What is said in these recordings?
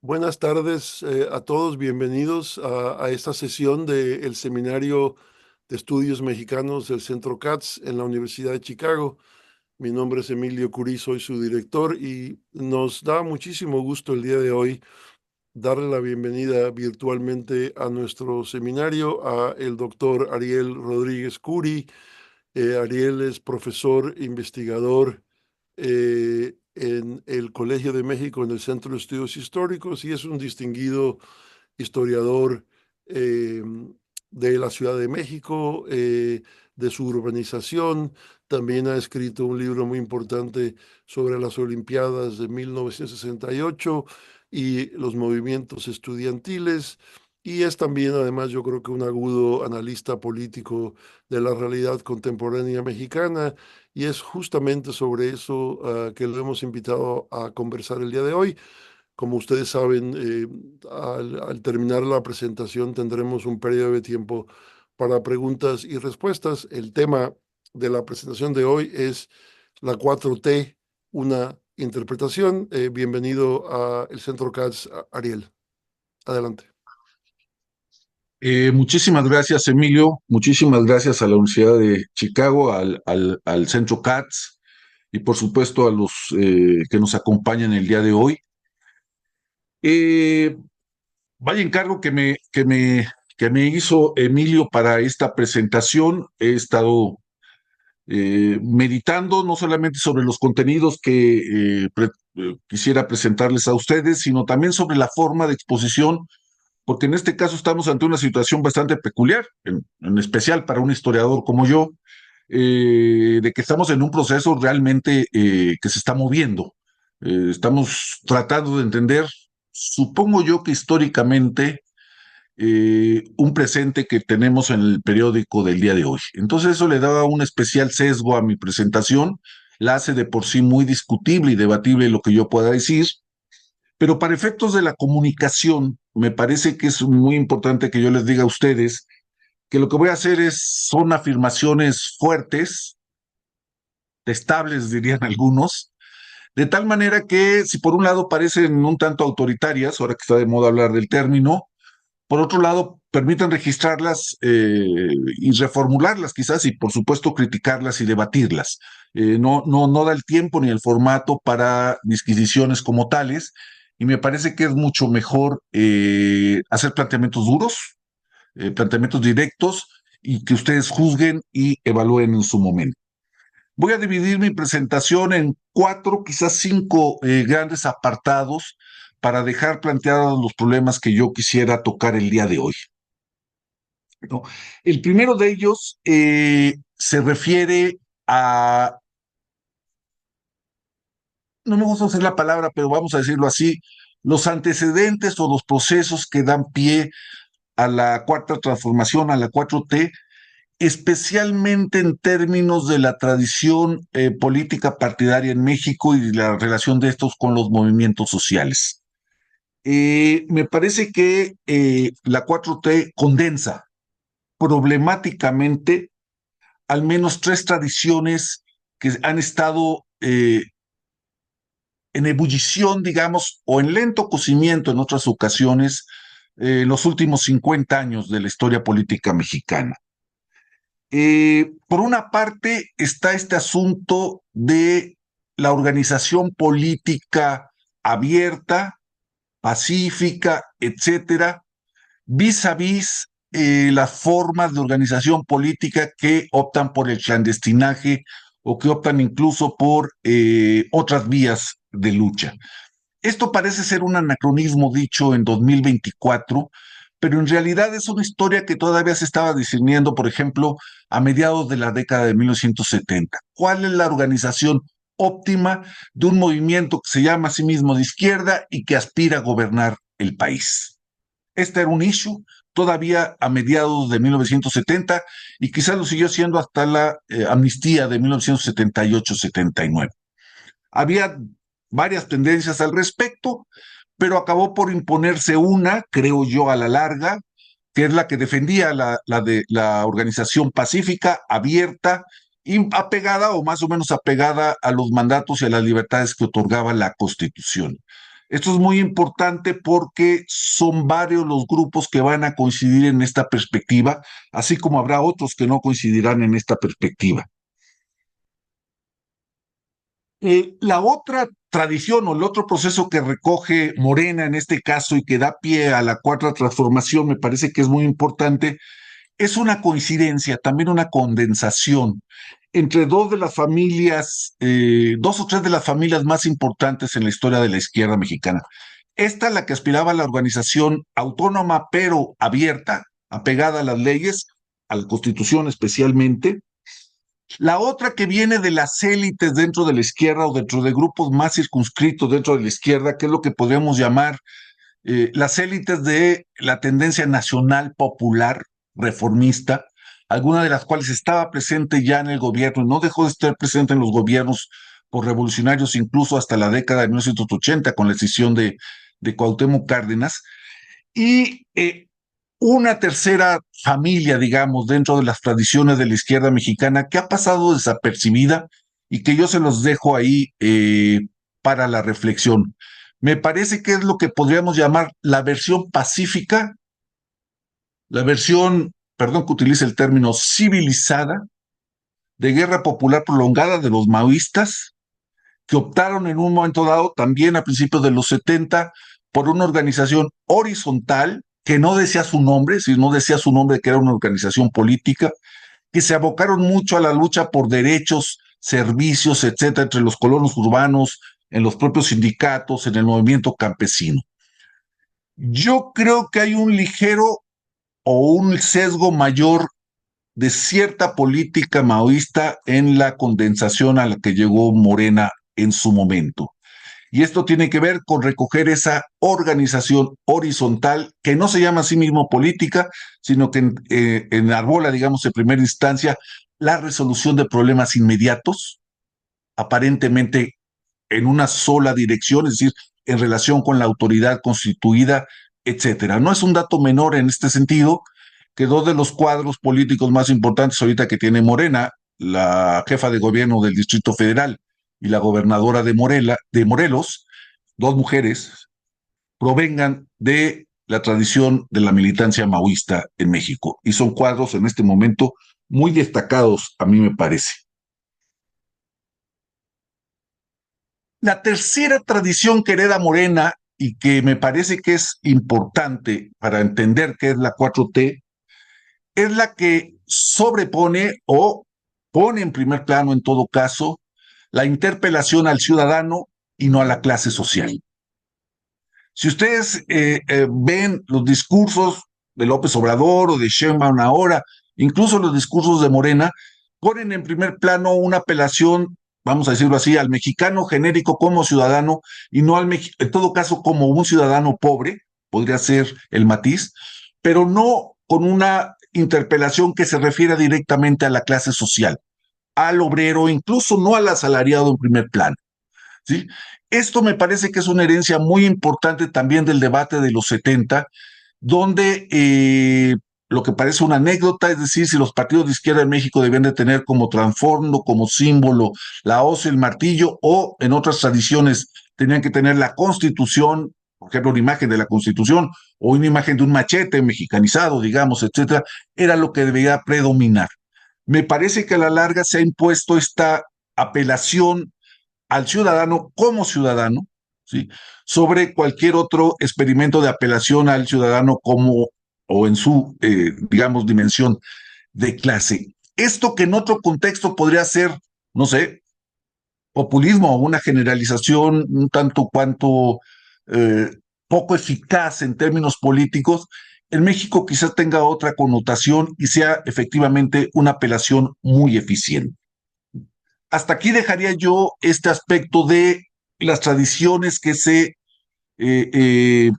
Buenas tardes a todos, bienvenidos a esta sesión del Seminario de Estudios Mexicanos del Centro CATS en la Universidad de Chicago. Mi nombre es Emilio Curí, soy su director y nos da muchísimo gusto el día de hoy darle la bienvenida virtualmente a nuestro seminario a el doctor Ariel Rodríguez Curi. Ariel es profesor investigador en el Colegio de México, en el Centro de Estudios Históricos, y es un distinguido historiador eh, de la Ciudad de México, de su urbanización. También ha escrito un libro muy importante sobre las Olimpiadas de 1968 y los movimientos estudiantiles. Y es también, además, yo creo que un agudo analista político de la realidad contemporánea mexicana, y es justamente sobre eso que lo hemos invitado a conversar el día de hoy. Como ustedes saben, al terminar la presentación tendremos un periodo de tiempo para preguntas y respuestas. El tema de la presentación de hoy es la 4T, una interpretación. Bienvenido a el Centro CATS, Ariel. Adelante. Muchísimas gracias, Emilio. Muchísimas gracias a la Universidad de Chicago, al Centro CATS y por supuesto a los que nos acompañan el día de hoy. Eh, Vaya encargo que me hizo Emilio para esta presentación. He estado meditando no solamente sobre los contenidos que quisiera presentarles a ustedes, sino también sobre la forma de exposición, porque en este caso estamos ante una situación bastante peculiar, en especial para un historiador como yo, de que estamos en un proceso realmente que se está moviendo. Estamos tratando de entender, supongo yo que históricamente, un presente que tenemos en el periódico del día de hoy. Entonces eso le daba un especial sesgo a mi presentación, la hace de por sí muy discutible y debatible lo que yo pueda decir, pero para efectos de la comunicación, me parece que es muy importante que yo les diga a ustedes que lo que voy a hacer son afirmaciones fuertes, estables, dirían algunos, de tal manera que si por un lado parecen un tanto autoritarias, ahora que está de moda hablar del término, por otro lado permiten registrarlas y reformularlas quizás y por supuesto criticarlas y debatirlas. No da el tiempo ni el formato para disquisiciones como tales, y me parece que es mucho mejor hacer planteamientos duros, planteamientos directos, y que ustedes juzguen y evalúen en su momento. Voy a dividir mi presentación en cuatro, quizás cinco grandes apartados para dejar planteados los problemas que yo quisiera tocar el día de hoy, ¿no? El primero de ellos se refiere a, no me gusta usar la palabra, pero vamos a decirlo así, los antecedentes o los procesos que dan pie a la cuarta transformación, a la 4T, especialmente en términos de la tradición política partidaria en México y la relación de estos con los movimientos sociales. Me parece que la 4T condensa problemáticamente al menos tres tradiciones que han estado en ebullición, digamos, o en lento cocimiento en otras ocasiones, en los últimos 50 años de la historia política mexicana. Por una parte está este asunto de la organización política abierta, pacífica, etcétera, vis a vis las formas de organización política que optan por el clandestinaje o que optan incluso por otras vías de lucha. Esto parece ser un anacronismo dicho en 2024, pero en realidad es una historia que todavía se estaba discerniendo, por ejemplo, a mediados de la década de 1970. ¿Cuál es la organización óptima de un movimiento que se llama a sí mismo de izquierda y que aspira a gobernar el país? Este era un issue todavía a mediados de 1970 y quizás lo siguió siendo hasta la amnistía de 1978-79. Había varias tendencias al respecto, pero acabó por imponerse una, creo yo, a la larga, que es la que defendía la organización pacífica, abierta y apegada o más o menos apegada a los mandatos y a las libertades que otorgaba la Constitución. Esto es muy importante porque son varios los grupos que van a coincidir en esta perspectiva, así como habrá otros que no coincidirán en esta perspectiva. La otra tradición o el otro proceso que recoge Morena en este caso y que da pie a la cuarta transformación, me parece que es muy importante, es una coincidencia, también una condensación entre dos de las familias, dos o tres de las familias más importantes en la historia de la izquierda mexicana. Esta, la que aspiraba a la organización autónoma pero abierta, apegada a las leyes, a la Constitución especialmente. La otra que viene de las élites dentro de la izquierda o dentro de grupos más circunscritos dentro de la izquierda, que es lo que podríamos llamar las élites de la tendencia nacional popular reformista, alguna de las cuales estaba presente ya en el gobierno y no dejó de estar presente en los gobiernos por revolucionarios incluso hasta la década de 1980 con la decisión de Cuauhtémoc Cárdenas, y una tercera familia, digamos, dentro de las tradiciones de la izquierda mexicana que ha pasado desapercibida y que yo se los dejo ahí para la reflexión. Me parece que es lo que podríamos llamar la versión pacífica, la versión, perdón que utilice el término, civilizada de guerra popular prolongada de los maoístas, que optaron en un momento dado, también a principios de los 70, por una organización horizontal que no decía su nombre, si no decía su nombre que era una organización política, que se abocaron mucho a la lucha por derechos, servicios, etcétera, entre los colonos urbanos, en los propios sindicatos, en el movimiento campesino. Yo creo que hay un ligero o un sesgo mayor de cierta política maoísta en la condensación a la que llegó Morena en su momento. Y esto tiene que ver con recoger esa organización horizontal que no se llama a sí mismo política, sino que enarbola, digamos, en primera instancia, la resolución de problemas inmediatos, aparentemente en una sola dirección, es decir, en relación con la autoridad constituida, etcétera. No es un dato menor en este sentido que dos de los cuadros políticos más importantes ahorita que tiene Morena, la jefa de gobierno del Distrito Federal y la gobernadora de Morelos, dos mujeres, provengan de la tradición de la militancia maoísta en México. Y son cuadros en este momento muy destacados, a mí me parece. La tercera tradición que hereda Morena y que me parece que es importante para entender qué es la 4T, es la que sobrepone o pone en primer plano en todo caso la interpelación al ciudadano y no a la clase social. Si ustedes ven los discursos de López Obrador o de Sheinbaum ahora, incluso los discursos de Morena, ponen en primer plano una apelación, vamos a decirlo así, al mexicano genérico como ciudadano y no en todo caso como un ciudadano pobre, podría ser el matiz, pero no con una interpelación que se refiera directamente a la clase social, al obrero, incluso no al asalariado en primer plano. ¿Sí? Esto me parece que es una herencia muy importante también del debate de los 70, donde lo que parece una anécdota, es decir, si los partidos de izquierda en México debían de tener como trasfondo, como símbolo, la hoz y el martillo, o en otras tradiciones tenían que tener la Constitución, por ejemplo, una imagen de la Constitución, o una imagen de un machete mexicanizado, digamos, etcétera, era lo que debía predominar. Me parece que a la larga se ha impuesto esta apelación al ciudadano como ciudadano, ¿sí? Sobre cualquier otro experimento de apelación al ciudadano como o en su, digamos, dimensión de clase. Esto que en otro contexto podría ser, no sé, populismo o una generalización un tanto cuanto eh, poco eficaz en términos políticos, en México quizás tenga otra connotación y sea efectivamente una apelación muy eficiente. Hasta aquí dejaría yo este aspecto de las tradiciones que se eh, eh,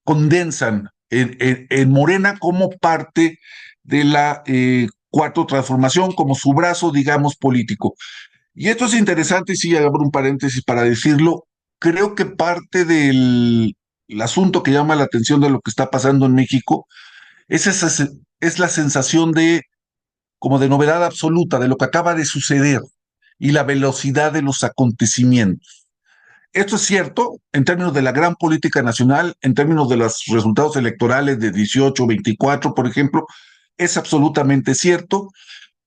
condensan en Morena como parte de la cuarta transformación, como su brazo, digamos, político. Y esto es interesante, y sí, abro un paréntesis para decirlo, creo que parte del el asunto que llama la atención de lo que está pasando en México es la sensación de como de novedad absoluta de lo que acaba de suceder y la velocidad de los acontecimientos. Esto es cierto en términos de la gran política nacional, en términos de los resultados electorales de 18, 24, por ejemplo, es absolutamente cierto,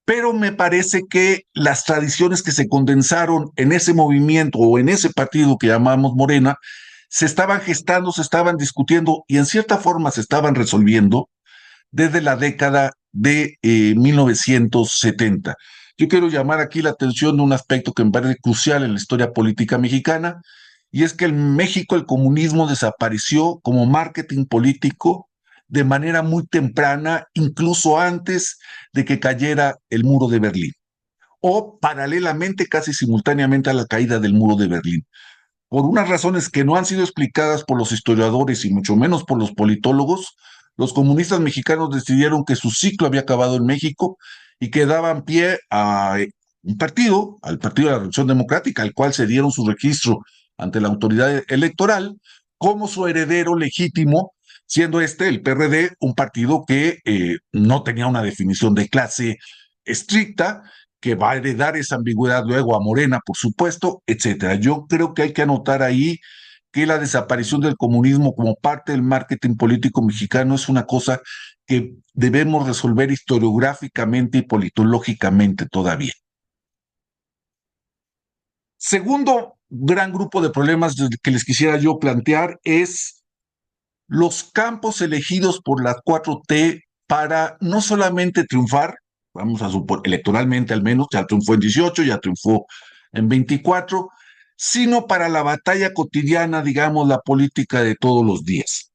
pero me parece que las tradiciones que se condensaron en ese movimiento o en ese partido que llamamos Morena se estaban gestando, se estaban discutiendo y en cierta forma se estaban resolviendo desde la década de 1970. Yo quiero llamar aquí la atención de un aspecto que me parece crucial en la historia política mexicana, y es que en México el comunismo desapareció como marketing político de manera muy temprana, incluso antes de que cayera el muro de Berlín, o paralelamente, casi simultáneamente a la caída del muro de Berlín. Por unas razones que no han sido explicadas por los historiadores y mucho menos por los politólogos, los comunistas mexicanos decidieron que su ciclo había acabado en México y que daban pie a un partido, al Partido de la Revolución Democrática, al cual se dieron su registro ante la autoridad electoral como su heredero legítimo, siendo este, el PRD, un partido que no tenía una definición de clase estricta, que va a heredar esa ambigüedad luego a Morena, por supuesto, etcétera. Yo creo que hay que anotar ahí que la desaparición del comunismo como parte del marketing político mexicano es una cosa que debemos resolver historiográficamente y politológicamente todavía. Segundo gran grupo de problemas que les quisiera yo plantear es los campos elegidos por la 4T para no solamente triunfar, vamos a suponer, electoralmente al menos, ya triunfó en 18, ya triunfó en 24, sino para la batalla cotidiana, digamos, la política de todos los días.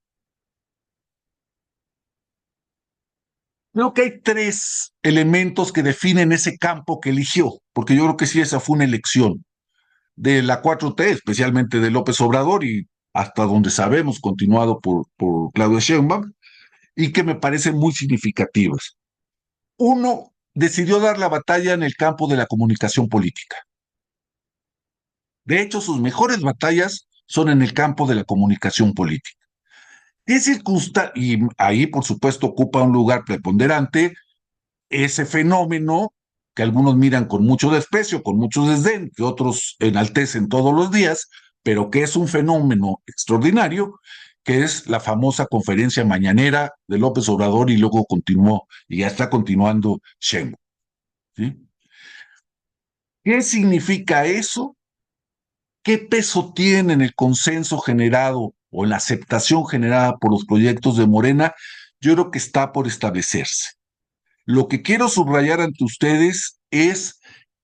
Creo que hay tres elementos que definen ese campo que eligió, porque yo creo que sí, esa fue una elección de la 4T, especialmente de López Obrador y hasta donde sabemos, continuado por Claudia Sheinbaum, y que me parecen muy significativas. Uno, decidió dar la batalla en el campo de la comunicación política. De hecho, sus mejores batallas son en el campo de la comunicación política. Y ahí, por supuesto, ocupa un lugar preponderante ese fenómeno que algunos miran con mucho desprecio, con mucho desdén, que otros enaltecen todos los días, pero que es un fenómeno extraordinario, que es la famosa conferencia mañanera de López Obrador y luego continuó, y ya está continuando Sheinbaum. ¿Sí? ¿Qué significa eso? ¿Qué peso tiene en el consenso generado o en la aceptación generada por los proyectos de Morena? Yo creo que está por establecerse. Lo que quiero subrayar ante ustedes es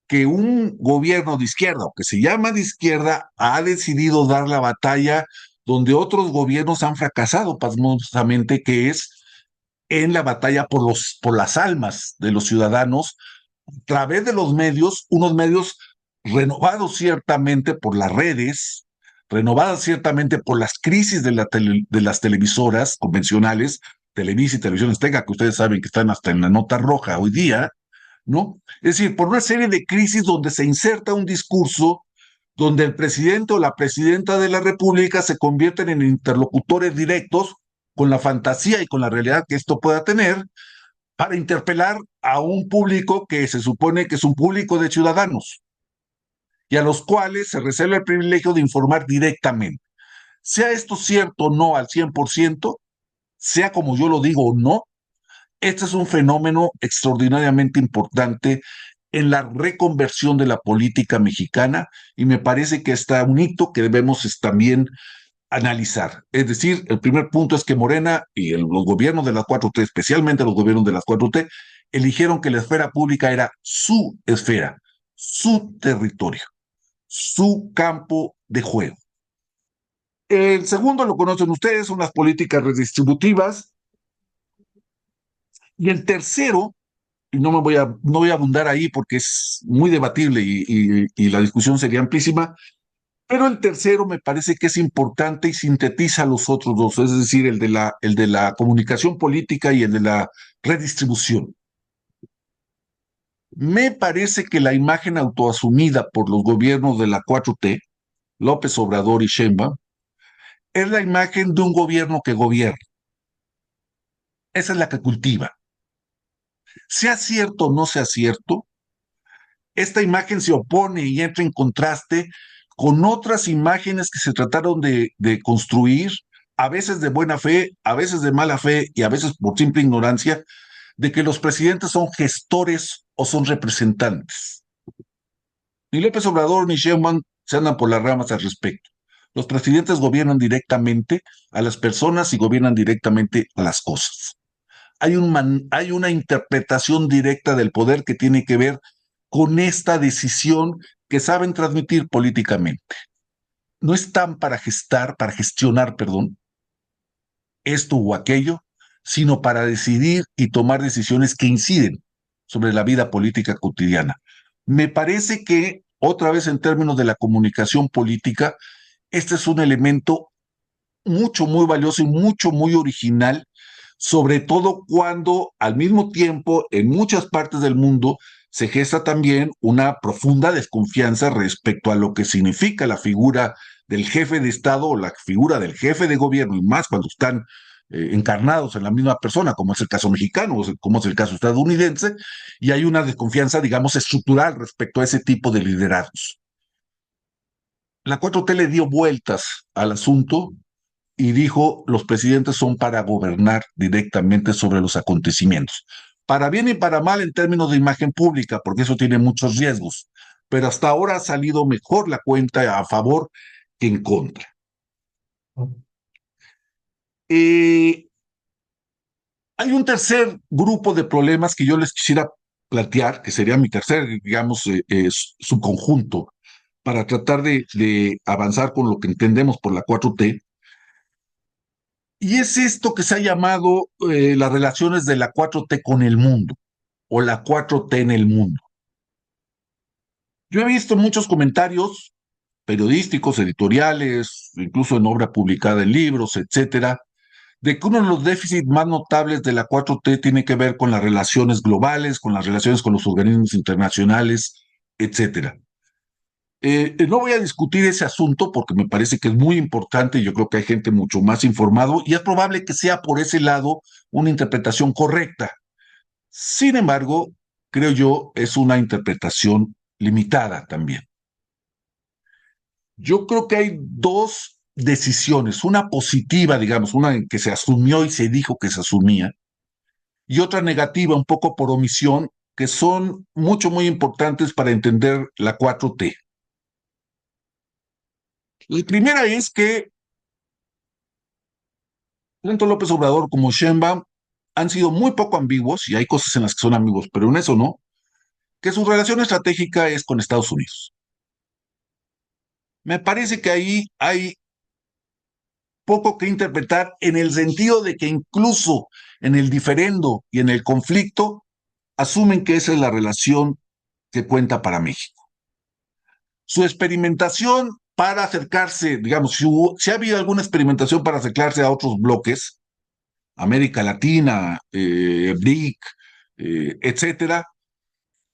que un gobierno de izquierda, o que se llama de izquierda, ha decidido dar la batalla donde otros gobiernos han fracasado pasmosamente, que es en la batalla por las almas de los ciudadanos, a través de los medios, unos medios renovados ciertamente por las redes, renovadas ciertamente por las crisis de las televisoras convencionales, Televisa y Televisión Azteca, que ustedes saben que están hasta en la nota roja hoy día, ¿no? Es decir, por una serie de crisis donde se inserta un discurso donde el presidente o la presidenta de la República se convierten en interlocutores directos con la fantasía y con la realidad que esto pueda tener para interpelar a un público que se supone que es un público de ciudadanos y a los cuales se reserva el privilegio de informar directamente. Sea esto cierto o no al 100%, sea como yo lo digo o no, este es un fenómeno extraordinariamente importante en la reconversión de la política mexicana y me parece que está un hito que debemos también analizar. Es decir, el primer punto es que Morena y los gobiernos de la 4T, especialmente los gobiernos de la 4T, eligieron que la esfera pública era su esfera, su territorio, su campo de juego. El segundo lo conocen ustedes, son las políticas redistributivas. Y el tercero, y no voy a abundar ahí porque es muy debatible y la discusión sería amplísima, pero el tercero me parece que es importante y sintetiza los otros dos, es decir, el de la comunicación política y el de la redistribución. Me parece que la imagen autoasumida por los gobiernos de la 4T, López Obrador y Sheinbaum, es la imagen de un gobierno que gobierna. Esa es la que cultiva. Sea cierto o no sea cierto, esta imagen se opone y entra en contraste con otras imágenes que se trataron de construir, a veces de buena fe, a veces de mala fe y a veces por simple ignorancia, de que los presidentes son gestores o son representantes. Ni López Obrador ni Sheinbaum se andan por las ramas al respecto. Los presidentes gobiernan directamente a las personas y gobiernan directamente a las cosas. Hay una interpretación directa del poder que tiene que ver con esta decisión que saben transmitir políticamente. No están para gestionar, perdón, esto o aquello, sino para decidir y tomar decisiones que inciden sobre la vida política cotidiana. Me parece que, otra vez en términos de la comunicación política, este es un elemento mucho, muy valioso y mucho, muy original, sobre todo cuando al mismo tiempo en muchas partes del mundo se gesta también una profunda desconfianza respecto a lo que significa la figura del jefe de Estado o la figura del jefe de gobierno, y más cuando están encarnados en la misma persona, como es el caso mexicano, o como es el caso estadounidense, y hay una desconfianza, digamos, estructural respecto a ese tipo de liderazgos. La 4T le dio vueltas al asunto y dijo, los presidentes son para gobernar directamente sobre los acontecimientos, para bien y para mal en términos de imagen pública, porque eso tiene muchos riesgos, pero hasta ahora ha salido mejor la cuenta a favor que en contra. Eh, Hay un tercer grupo de problemas que yo les quisiera plantear, que sería mi tercer, digamos, subconjunto, para tratar de avanzar con lo que entendemos por la 4T. Y es esto que se ha llamado las relaciones de la 4T con el mundo, o la 4T en el mundo. Yo he visto muchos comentarios periodísticos, editoriales, incluso en obra publicada en libros, etcétera, de que uno de los déficits más notables de la 4T tiene que ver con las relaciones globales, con las relaciones con los organismos internacionales, etcétera. No voy a discutir ese asunto porque me parece que es muy importante y yo creo que hay gente mucho más informado y es probable que sea por ese lado una interpretación correcta. Sin embargo, creo yo, es una interpretación limitada también. Yo creo que hay dos decisiones, una positiva, digamos, una en que se asumió y se dijo que se asumía, y otra negativa, un poco por omisión, que son mucho, muy importantes para entender la 4T. La primera es que tanto López Obrador como Sheinbaum han sido muy poco ambiguos, y hay cosas en las que son ambiguos, pero en eso no, que su relación estratégica es con Estados Unidos. Me parece que ahí hay poco que interpretar en el sentido de que incluso en el diferendo y en el conflicto asumen que esa es la relación que cuenta para México. Su experimentación para acercarse, digamos, si ha habido alguna experimentación para acercarse a otros bloques, América Latina, BRIC, etcétera,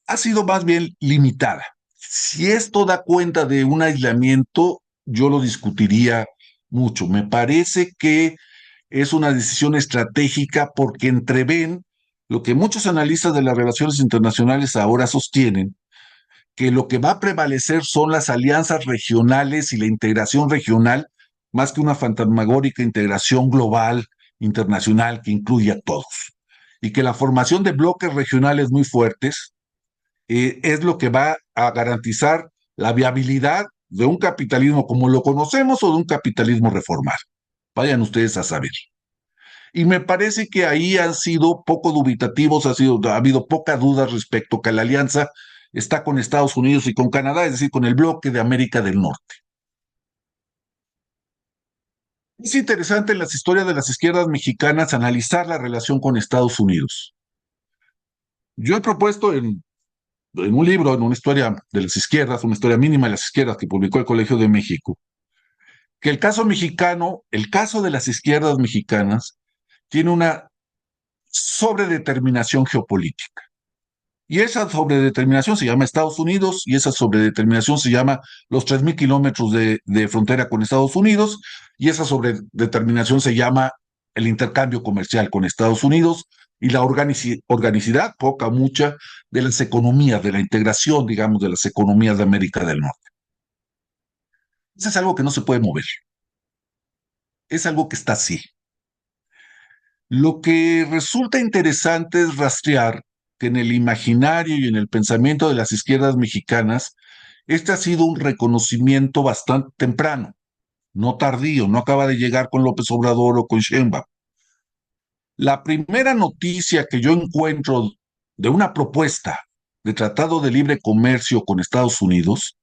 ha sido más bien limitada. Si esto da cuenta de un aislamiento, yo lo discutiría mucho. Me parece que es una decisión estratégica porque entreven lo que muchos analistas de las relaciones internacionales ahora sostienen, que lo que va a prevalecer son las alianzas regionales y la integración regional, más que una fantasmagórica integración global, internacional, que incluye a todos. Y que la formación de bloques regionales muy fuertes es lo que va a garantizar la viabilidad de un capitalismo como lo conocemos o de un capitalismo reformado. Vayan ustedes a saber. Y me parece que ahí han sido poco dubitativos, ha habido poca duda respecto a que la alianza está con Estados Unidos y con Canadá, es decir, con el bloque de América del Norte. Es interesante en las historias de las izquierdas mexicanas analizar la relación con Estados Unidos. Yo he propuesto en un libro, en una historia de las izquierdas, una historia mínima de las izquierdas que publicó el Colegio de México, que el caso mexicano, el caso de las izquierdas mexicanas, tiene una sobredeterminación geopolítica. Y esa sobredeterminación se llama Estados Unidos y esa sobredeterminación se llama los 3,000 kilómetros de frontera con Estados Unidos y esa sobredeterminación se llama el intercambio comercial con Estados Unidos y la organicidad, poca o mucha, de las economías, de la integración, digamos, de las economías de América del Norte. Eso es algo que no se puede mover. Es algo que está así. Lo que resulta interesante es rastrear que en el imaginario y en el pensamiento de las izquierdas mexicanas, este ha sido un reconocimiento bastante temprano, no tardío, no acaba de llegar con López Obrador o con Sheinbaum. La primera noticia que yo encuentro de una propuesta de tratado de libre comercio con Estados Unidos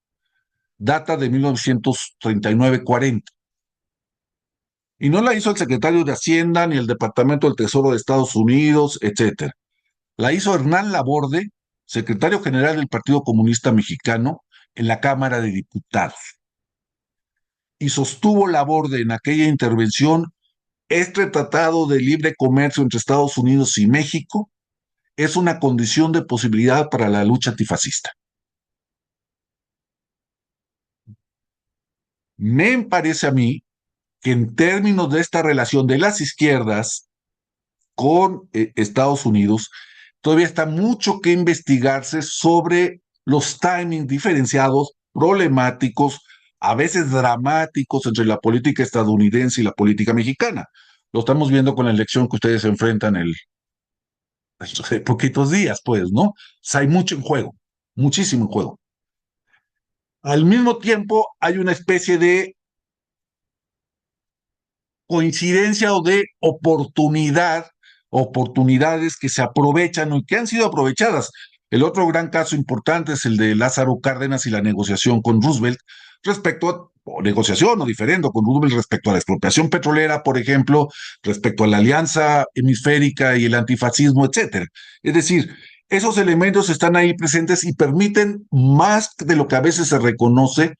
data de 1939-40. Y no la hizo el secretario de Hacienda ni el Departamento del Tesoro de Estados Unidos, etcétera. La hizo Hernán Laborde, secretario general del Partido Comunista Mexicano, en la Cámara de Diputados. Y sostuvo Laborde en aquella intervención: este tratado de libre comercio entre Estados Unidos y México es una condición de posibilidad para la lucha antifascista. Me parece a mí que en términos de esta relación de las izquierdas con Estados Unidos, todavía está mucho que investigarse sobre los timings diferenciados, problemáticos, a veces dramáticos entre la política estadounidense y la política mexicana. Lo estamos viendo con la elección que ustedes se enfrentan dentro de poquitos días, pues, ¿no? O sea, hay mucho en juego, muchísimo en juego. Al mismo tiempo, hay una especie de coincidencia o de oportunidades que se aprovechan o que han sido aprovechadas. El otro gran caso importante es el de Lázaro Cárdenas y la negociación con Roosevelt respecto a, o negociación o diferendo con Roosevelt respecto a la expropiación petrolera, por ejemplo, respecto a la alianza hemisférica y el antifascismo, etcétera. Es decir, esos elementos están ahí presentes y permiten, más de lo que a veces se reconoce,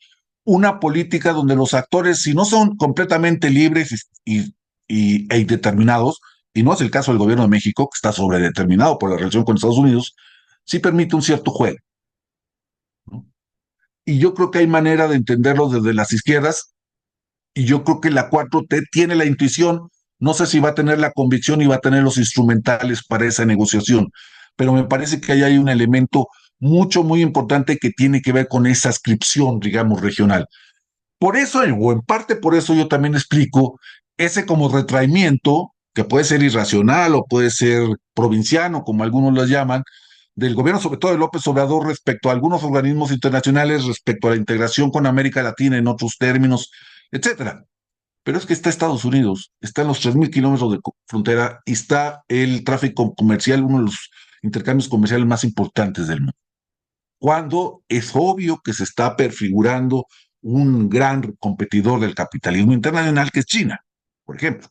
una política donde los actores, si no son completamente libres e indeterminados, y no es el caso del gobierno de México, que está sobredeterminado por la relación con Estados Unidos, sí permite un cierto juego, ¿no? Y yo creo que hay manera de entenderlo desde las izquierdas, y yo creo que la 4T tiene la intuición, no sé si va a tener la convicción y va a tener los instrumentales para esa negociación, pero me parece que ahí hay un elemento muy importante que tiene que ver con esa ascripción, digamos, regional. Por eso, o en parte por eso, yo también explico ese como retraimiento, que puede ser irracional o puede ser provinciano, como algunos lo llaman, del gobierno, sobre todo de López Obrador, respecto a algunos organismos internacionales, respecto a la integración con América Latina en otros términos, etcétera. Pero es que está Estados Unidos, están los 3.000 kilómetros de frontera y está el tráfico comercial, uno de los intercambios comerciales más importantes del mundo, cuando es obvio que se está perfigurando un gran competidor del capitalismo internacional, que es China, por ejemplo.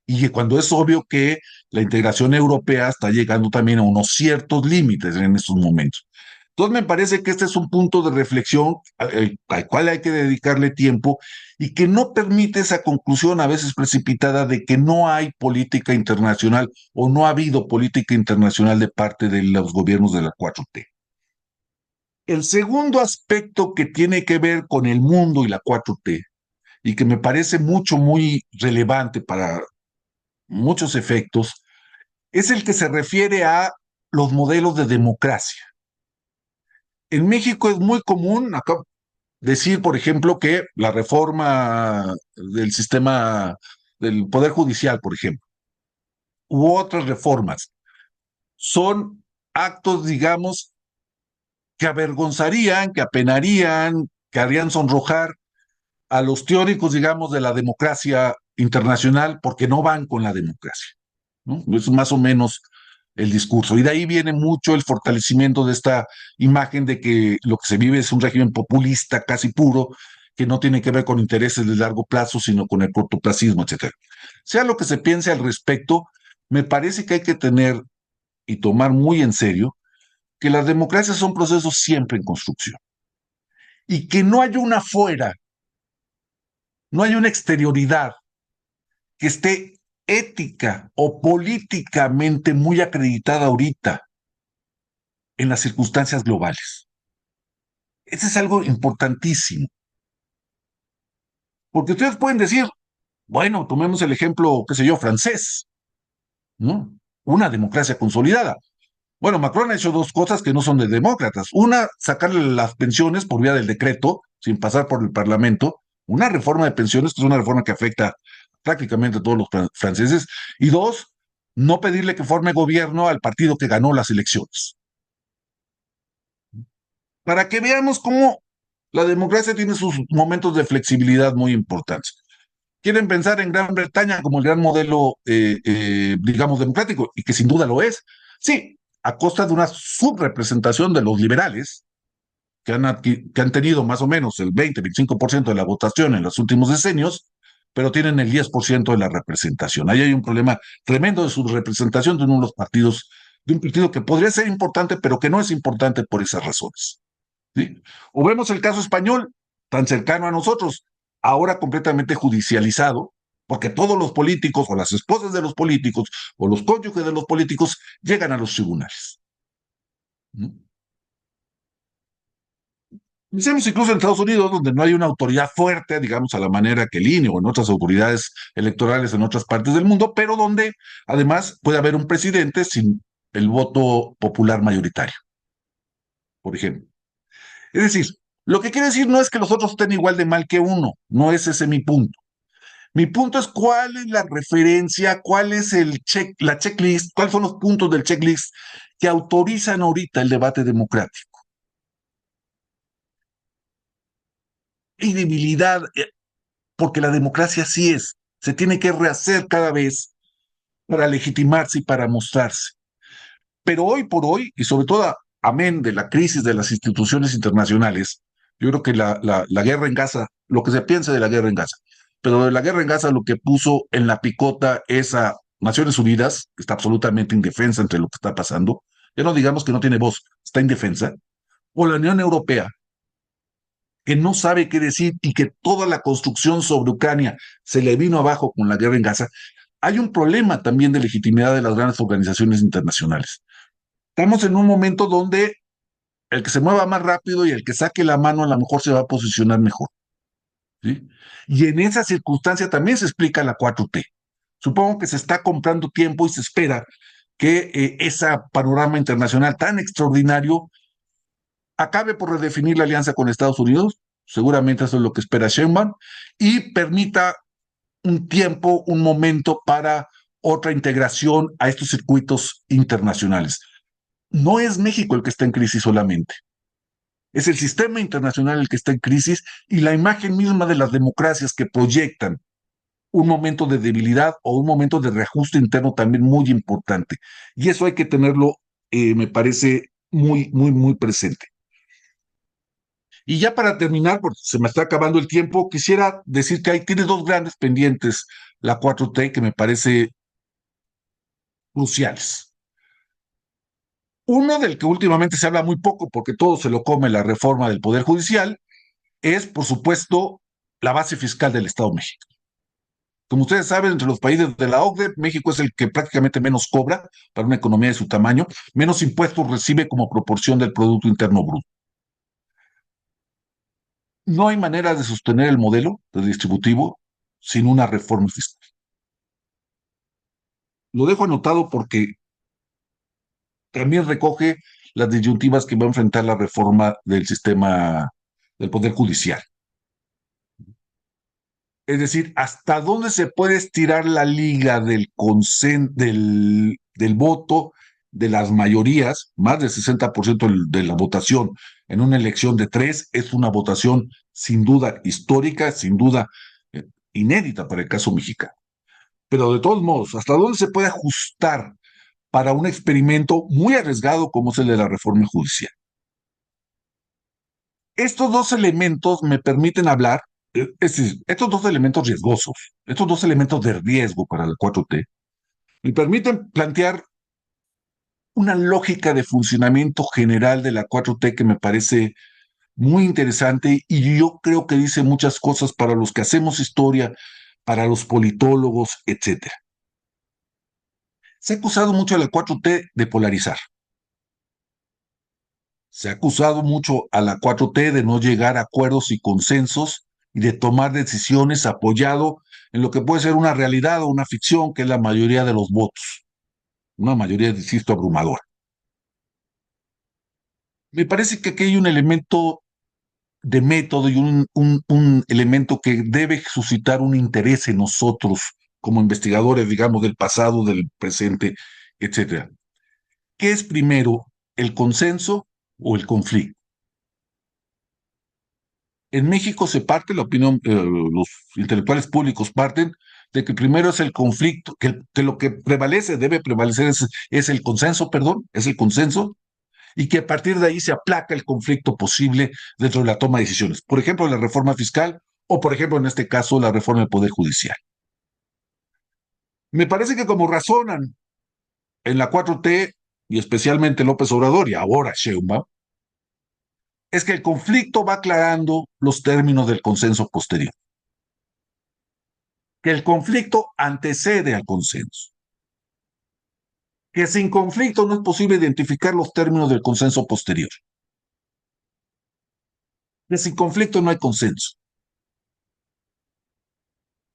Y cuando es obvio que la integración europea está llegando también a unos ciertos límites en estos momentos. Entonces me parece que este es un punto de reflexión al cual hay que dedicarle tiempo y que no permite esa conclusión a veces precipitada de que no hay política internacional o no ha habido política internacional de parte de los gobiernos de la 4T. El segundo aspecto que tiene que ver con el mundo y la 4T, y que me parece muy relevante para muchos efectos, es el que se refiere a los modelos de democracia. En México es muy común acá decir, por ejemplo, que la reforma del sistema del Poder Judicial, por ejemplo, u otras reformas, son actos, digamos, que avergonzarían, que apenarían, que harían sonrojar a los teóricos, digamos, de la democracia internacional, porque no van con la democracia, ¿no? Es más o menos el discurso. Y de ahí viene mucho el fortalecimiento de esta imagen de que lo que se vive es un régimen populista casi puro, que no tiene que ver con intereses de largo plazo, sino con el cortoplacismo, etcétera. Sea lo que se piense al respecto, me parece que hay que tener y tomar muy en serio que las democracias son procesos siempre en construcción y que no hay una fuera, no hay una exterioridad que esté ética o políticamente muy acreditada ahorita en las circunstancias globales. Eso es algo importantísimo. Porque ustedes pueden decir, bueno, tomemos el ejemplo, qué sé yo, francés, ¿no? Una democracia consolidada. Bueno, Macron ha hecho dos cosas que no son de demócratas. Una, sacarle las pensiones por vía del decreto, sin pasar por el Parlamento, una reforma de pensiones, que es una reforma que afecta prácticamente a todos los franceses, y dos, no pedirle que forme gobierno al partido que ganó las elecciones. Para que veamos cómo la democracia tiene sus momentos de flexibilidad muy importantes. Quieren pensar en Gran Bretaña como el gran modelo, digamos, democrático, y que sin duda lo es. Sí, a costa de una subrepresentación de los liberales, que han tenido más o menos el 20-25% de la votación en los últimos decenios, pero tienen el 10% de la representación. Ahí hay un problema tremendo de subrepresentación de uno de los partidos, de un partido que podría ser importante, pero que no es importante por esas razones. ¿Sí? O vemos el caso español, tan cercano a nosotros, ahora completamente judicializado, porque todos los políticos o las esposas de los políticos o los cónyuges de los políticos llegan a los tribunales. ¿No? Pensemos incluso en Estados Unidos, donde no hay una autoridad fuerte, digamos, a la manera que el INE o en otras autoridades electorales en otras partes del mundo, pero donde además puede haber un presidente sin el voto popular mayoritario, por ejemplo. Es decir, lo que quiere decir no es que los otros estén igual de mal que uno, no es ese mi punto. Mi punto es cuál es la referencia, cuál es la checklist, cuáles son los puntos del checklist que autorizan ahorita el debate democrático. Hay debilidad, porque la democracia sí es, se tiene que rehacer cada vez para legitimarse y para mostrarse. Pero hoy por hoy, y sobre todo amén de la crisis de las instituciones internacionales, yo creo que la guerra en Gaza, lo que se piensa de la guerra en Gaza, pero de la guerra en Gaza lo que puso en la picota es a Naciones Unidas, que está absolutamente indefensa entre lo que está pasando, ya no digamos que no tiene voz, está indefensa, o la Unión Europea, que no sabe qué decir y que toda la construcción sobre Ucrania se le vino abajo con la guerra en Gaza. Hay un problema también de legitimidad de las grandes organizaciones internacionales. Estamos en un momento donde el que se mueva más rápido y el que saque la mano a lo mejor se va a posicionar mejor. ¿Sí? Y en esa circunstancia también se explica la 4T. Supongo que se está comprando tiempo y se espera que ese panorama internacional tan extraordinario acabe por redefinir la alianza con Estados Unidos, seguramente eso es lo que espera Sheinbaum, y permita un tiempo, un momento para otra integración a estos circuitos internacionales. No es México el que está en crisis solamente. Es el sistema internacional el que está en crisis y la imagen misma de las democracias que proyectan un momento de debilidad o un momento de reajuste interno también muy importante. Y eso hay que tenerlo, me parece, muy, muy, muy presente. Y ya para terminar, porque se me está acabando el tiempo, quisiera decir que ahí tiene dos grandes pendientes la 4T que me parece cruciales. Uno del que últimamente se habla muy poco porque todo se lo come la reforma del Poder Judicial es, por supuesto, la base fiscal del Estado de México. Como ustedes saben, entre los países de la OCDE, México es el que prácticamente menos cobra para una economía de su tamaño, menos impuestos recibe como proporción del Producto Interno Bruto. No hay manera de sostener el modelo de distributivo sin una reforma fiscal. Lo dejo anotado porque también recoge las disyuntivas que va a enfrentar la reforma del sistema del Poder Judicial. Es decir, ¿hasta dónde se puede estirar la liga del voto de las mayorías? Más del 60% de la votación en una elección de tres es una votación sin duda histórica, sin duda inédita para el caso mexicano. Pero de todos modos, ¿hasta dónde se puede ajustar para un experimento muy arriesgado como es el de la reforma judicial? Estos dos elementos me permiten hablar, es decir, estos dos elementos riesgosos, estos dos elementos de riesgo para la 4T, me permiten plantear una lógica de funcionamiento general de la 4T que me parece muy interesante y yo creo que dice muchas cosas para los que hacemos historia, para los politólogos, etcétera. Se ha acusado mucho a la 4T de polarizar. Se ha acusado mucho a la 4T de no llegar a acuerdos y consensos y de tomar decisiones apoyado en lo que puede ser una realidad o una ficción, que es la mayoría de los votos. Una mayoría, insisto, abrumadora. Me parece que aquí hay un elemento de método y un elemento que debe suscitar un interés en nosotros como investigadores, digamos, del pasado, del presente, etcétera. ¿Qué es primero, el consenso o el conflicto? En México se parte, la opinión, los intelectuales públicos parten de que primero es el conflicto, que lo que prevalece, debe prevalecer es el consenso, perdón, es el consenso, y que a partir de ahí se aplaca el conflicto posible dentro de la toma de decisiones. Por ejemplo, la reforma fiscal o, por ejemplo, en este caso, la reforma del Poder Judicial. Me parece que como razonan en la 4T y especialmente López Obrador y ahora Sheinbaum, es que el conflicto va aclarando los términos del consenso posterior, que el conflicto antecede al consenso, que sin conflicto no es posible identificar los términos del consenso posterior, que sin conflicto no hay consenso.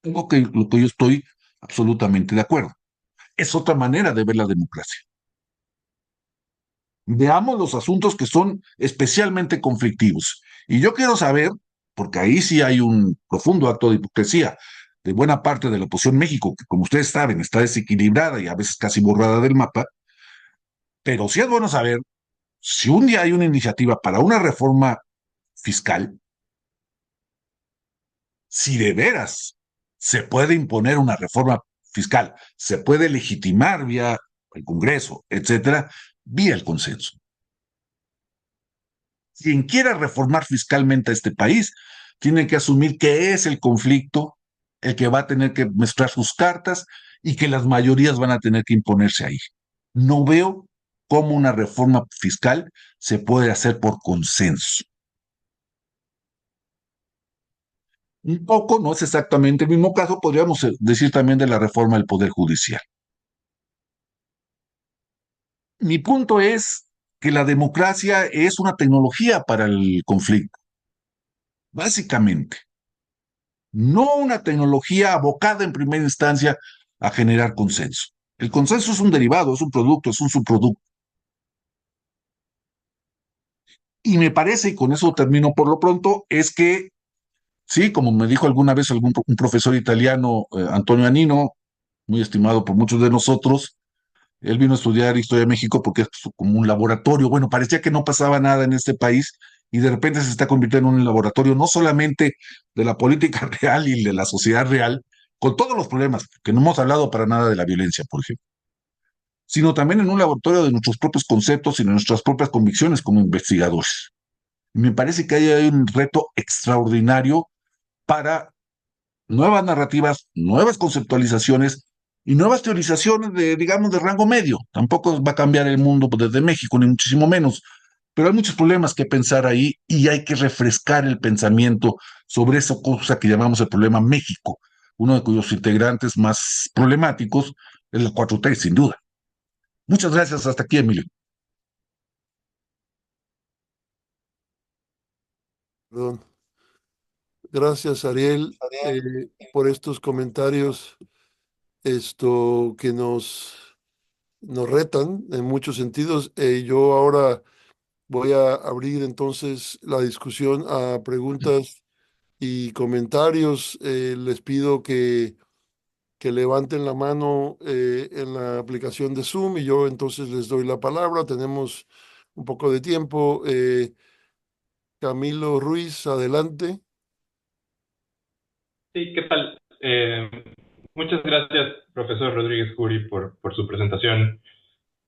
Algo que lo que yo estoy absolutamente de acuerdo. Es otra manera de ver la democracia. Veamos los asuntos que son especialmente conflictivos. Y yo quiero saber, porque ahí sí hay un profundo acto de hipocresía de buena parte de la oposición en México, que como ustedes saben está desequilibrada y a veces casi borrada del mapa, pero sí es bueno saber si un día hay una iniciativa para una reforma fiscal, si de veras se puede imponer una reforma fiscal, se puede legitimar vía el Congreso, etcétera, vía el consenso. Quien quiera reformar fiscalmente a este país tiene que asumir que es el conflicto el que va a tener que mezclar sus cartas y que las mayorías van a tener que imponerse ahí. No veo cómo una reforma fiscal se puede hacer por consenso. Un poco, no es exactamente el mismo caso, podríamos decir también de la reforma del Poder Judicial. Mi punto es que la democracia es una tecnología para el conflicto, básicamente, no una tecnología abocada en primera instancia a generar consenso. El consenso es un derivado, es un producto, es un subproducto. Y me parece, y con eso termino por lo pronto, es que, sí, como me dijo alguna vez un profesor italiano, Antonio Anino, muy estimado por muchos de nosotros, él vino a estudiar Historia de México porque es como un laboratorio. Bueno, parecía que no pasaba nada en este país y de repente se está convirtiendo en un laboratorio no solamente de la política real y de la sociedad real, con todos los problemas, que no hemos hablado para nada de la violencia, por ejemplo, sino también en un laboratorio de nuestros propios conceptos y de nuestras propias convicciones como investigadores. Me parece que hay un reto extraordinario para nuevas narrativas, nuevas conceptualizaciones y nuevas teorizaciones de, digamos, de rango medio. Tampoco va a cambiar el mundo desde México, ni muchísimo menos, pero hay muchos problemas que pensar ahí y hay que refrescar el pensamiento sobre esa cosa que llamamos el problema México, uno de cuyos integrantes más problemáticos es la 4T, sin duda. Muchas gracias, hasta aquí, Emilio. Perdón. Gracias, Ariel, por estos comentarios, esto que nos retan en muchos sentidos. Yo ahora voy a abrir entonces la discusión a preguntas y comentarios. Les pido que levanten la mano en la aplicación de Zoom y yo entonces les doy la palabra. Tenemos un poco de tiempo. Camilo Ruiz, adelante. Sí, ¿qué tal? Muchas gracias, profesor Rodríguez Curi, por su presentación.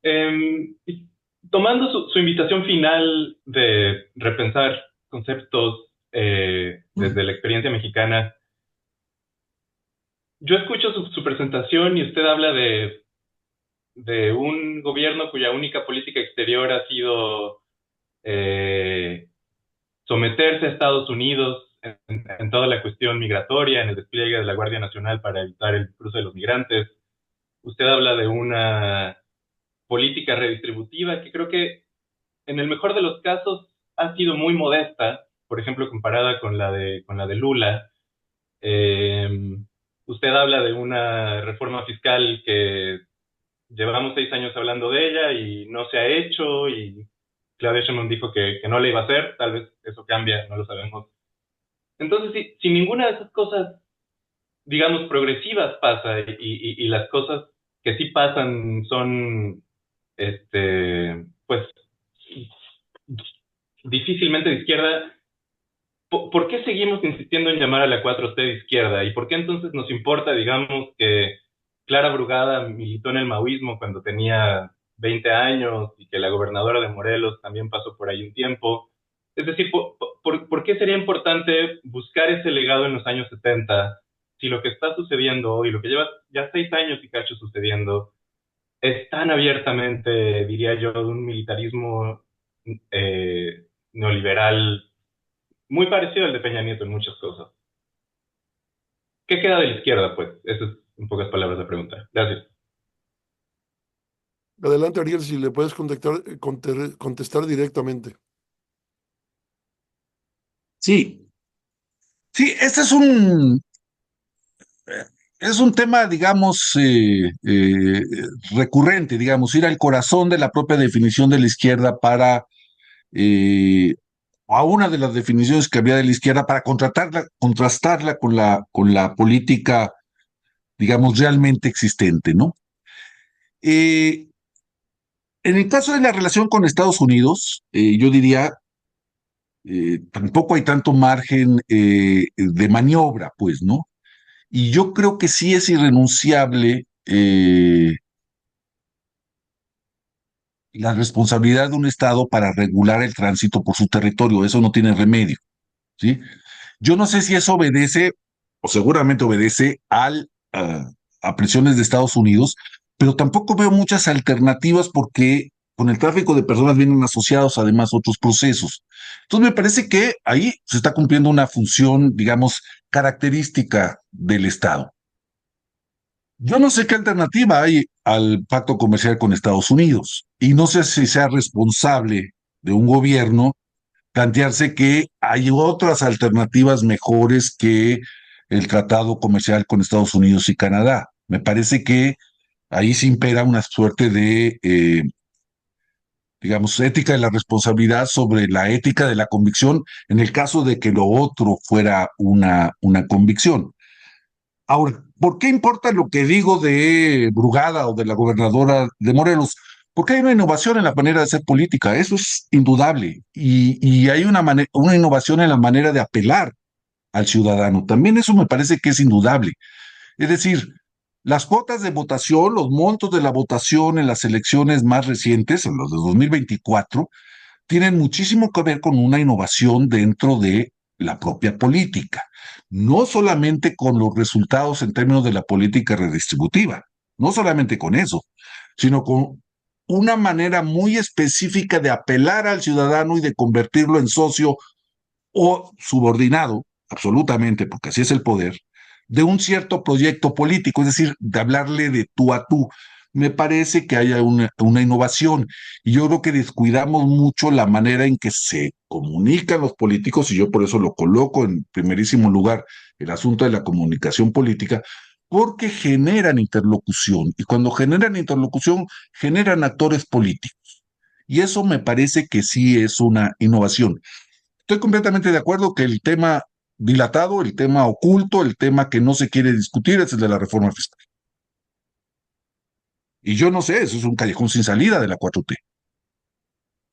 Y tomando su invitación final de repensar conceptos desde la experiencia mexicana, yo escucho su presentación y usted habla de un gobierno cuya única política exterior ha sido eh, someterse a Estados Unidos en toda la cuestión migratoria, en el despliegue de la Guardia Nacional para evitar el cruce de los migrantes. Usted habla de una política redistributiva que creo que en el mejor de los casos ha sido muy modesta, por ejemplo, comparada con la de Lula. Eh, Usted habla de una reforma fiscal que llevamos 6 años hablando de ella y no se ha hecho, y Claudia Sheinbaum dijo que no le iba a hacer, tal vez eso cambia, no lo sabemos. Entonces, si ninguna de esas cosas, digamos, progresivas pasa y las cosas que sí pasan son, pues, difícilmente de izquierda, ¿por qué seguimos insistiendo en llamar a la 4T de izquierda? ¿Y por qué entonces nos importa, digamos, que Clara Brugada militó en el maoísmo cuando tenía 20 años y que la gobernadora de Morelos también pasó por ahí un tiempo? Es decir, ¿por qué sería importante buscar ese legado en los años 70 si lo que está sucediendo hoy, lo que lleva ya 6 años y cacho sucediendo, es tan abiertamente, diría yo, de un militarismo neoliberal muy parecido al de Peña Nieto en muchas cosas? ¿Qué queda de la izquierda, pues? Esa es, en pocas palabras, la pregunta. Gracias. Adelante, Ariel, si le puedes contestar directamente. Sí, sí, este es un tema, digamos, recurrente, digamos, ir al corazón de la propia definición de la izquierda para, eh, a una de las definiciones que había de la izquierda para contrastarla con la política, digamos, realmente existente, ¿no? Eh, en el caso de la relación con Estados Unidos, yo diría, tampoco hay tanto margen de maniobra, pues, ¿no? Y yo creo que sí es irrenunciable la responsabilidad de un Estado para regular el tránsito por su territorio. Eso no tiene remedio, ¿sí? Yo no sé si eso obedece, o seguramente obedece a presiones de Estados Unidos, pero tampoco veo muchas alternativas porque con el tráfico de personas vienen asociados además otros procesos. Entonces me parece que ahí se está cumpliendo una función, digamos, característica del Estado. Yo no sé qué alternativa hay al pacto comercial con Estados Unidos y no sé si sea responsable de un gobierno plantearse que hay otras alternativas mejores que el tratado comercial con Estados Unidos y Canadá. Me parece que ahí se impera una suerte de, digamos, ética de la responsabilidad sobre la ética de la convicción en el caso de que lo otro fuera una convicción. Ahora, ¿por qué importa lo que digo de Brugada o de la gobernadora de Morelos? Porque hay una innovación en la manera de hacer política, eso es indudable, y hay una innovación en la manera de apelar al ciudadano. También eso me parece que es indudable. Es decir, las cuotas de votación, los montos de la votación en las elecciones más recientes, en los de 2024, tienen muchísimo que ver con una innovación dentro de la propia política, no solamente con los resultados en términos de la política redistributiva, no solamente con eso, sino con una manera muy específica de apelar al ciudadano y de convertirlo en socio o subordinado, absolutamente, porque así es el poder, de un cierto proyecto político, es decir, de hablarle de tú a tú. Me parece que haya una innovación y yo creo que descuidamos mucho la manera en que se comunican los políticos y yo por eso lo coloco en primerísimo lugar el asunto de la comunicación política, porque generan interlocución y cuando generan interlocución generan actores políticos. Y eso me parece que sí es una innovación. Estoy completamente de acuerdo que el tema dilatado, el tema oculto, el tema que no se quiere discutir es el de la reforma fiscal. Y yo no sé, eso es un callejón sin salida de la 4T.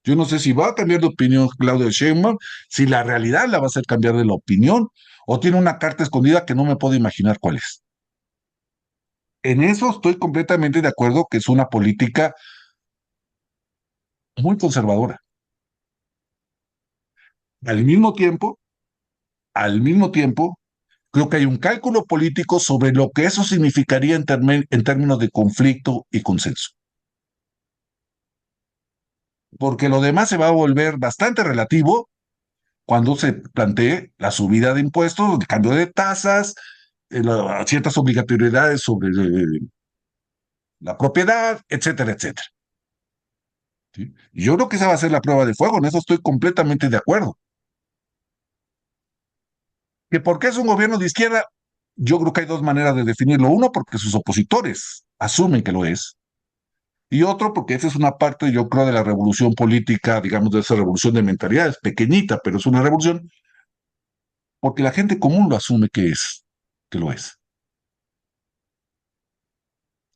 Yo no sé si va a cambiar de opinión Claudia Sheinbaum, si la realidad la va a hacer cambiar de la opinión, o tiene una carta escondida que no me puedo imaginar cuál es. En eso estoy completamente de acuerdo que es una política muy conservadora. Al mismo tiempo, al mismo tiempo, creo que hay un cálculo político sobre lo que eso significaría en términos de conflicto y consenso. Porque lo demás se va a volver bastante relativo cuando se plantee la subida de impuestos, el cambio de tasas, ciertas obligatoriedades sobre la propiedad, etcétera, etcétera. ¿Sí? Yo creo que esa va a ser la prueba de fuego, en eso estoy completamente de acuerdo. ¿Que por qué es un gobierno de izquierda? Yo creo que hay dos maneras de definirlo. Uno, porque sus opositores asumen que lo es. Y otro, porque esa es una parte, yo creo, de la revolución política, digamos, de esa revolución de mentalidades, pequeñita, pero es una revolución, porque la gente común lo asume que lo es.